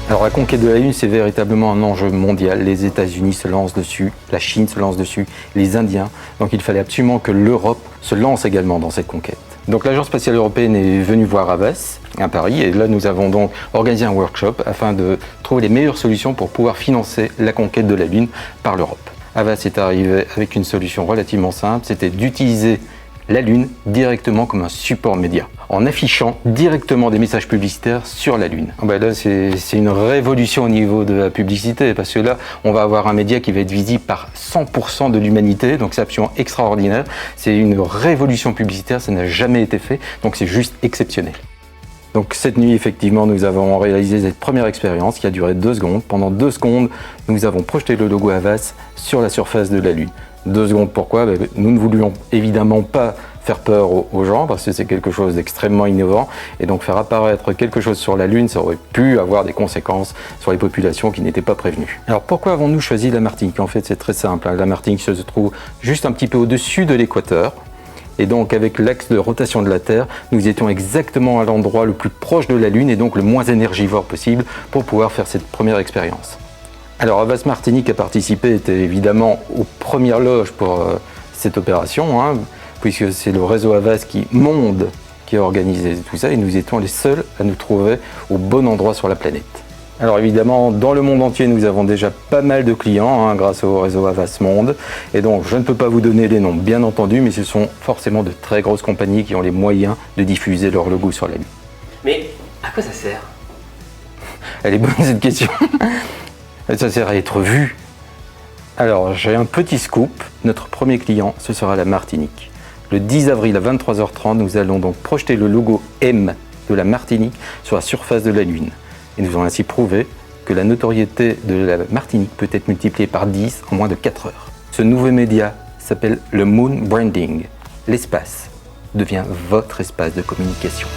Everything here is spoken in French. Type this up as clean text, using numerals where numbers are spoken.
Alors la conquête de la Lune, c'est véritablement un enjeu mondial. Les États-Unis se lancent dessus, la Chine se lance dessus, les Indiens. Donc il fallait absolument que l'Europe se lance également dans cette conquête. Donc l'Agence spatiale européenne est venue voir Havas à Paris et là nous avons donc organisé un workshop afin de trouver les meilleures solutions pour pouvoir financer la conquête de la Lune par l'Europe. Havas est arrivé avec une solution relativement simple, c'était d'utiliser la Lune directement comme un support média, en affichant directement des messages publicitaires sur la Lune. Là, c'est une révolution au niveau de la publicité, parce que là, on va avoir un média qui va être visible par 100% de l'humanité, donc c'est absolument extraordinaire. C'est une révolution publicitaire, ça n'a jamais été fait, donc c'est juste exceptionnel. Donc cette nuit, effectivement, nous avons réalisé cette première expérience qui a duré 2 secondes. Pendant 2 secondes, nous avons projeté le logo Havas sur la surface de la Lune. 2 secondes, pourquoi ? Nous ne voulions évidemment pas faire peur aux gens parce que c'est quelque chose d'extrêmement innovant et donc faire apparaître quelque chose sur la Lune, ça aurait pu avoir des conséquences sur les populations qui n'étaient pas prévenues. Alors pourquoi avons-nous choisi la Martinique ? En fait, c'est très simple. La Martinique se trouve juste un petit peu au-dessus de l'équateur. Et donc avec l'axe de rotation de la Terre, nous étions exactement à l'endroit le plus proche de la Lune et donc le moins énergivore possible pour pouvoir faire cette première expérience. Alors Havas Martinique a participé, était évidemment aux premières loges pour cette opération, puisque c'est le réseau Havas Monde qui a organisé tout ça et nous étions les seuls à nous trouver au bon endroit sur la planète. Alors évidemment, dans le monde entier, nous avons déjà pas mal de clients grâce au réseau Havas Monde. Et donc, je ne peux pas vous donner les noms, bien entendu, mais ce sont forcément de très grosses compagnies qui ont les moyens de diffuser leur logo sur la Lune. Mais à quoi ça sert ? Elle est bonne cette question. Ça sert à être vu. Alors, j'ai un petit scoop. Notre premier client, ce sera la Martinique. Le 10 avril à 23h30, nous allons donc projeter le logo M de la Martinique sur la surface de la Lune. Et nous allons ainsi prouver que la notoriété de la Martinique peut être multipliée par 10 en moins de 4 heures. Ce nouveau média s'appelle le Moon Branding. L'espace devient votre espace de communication.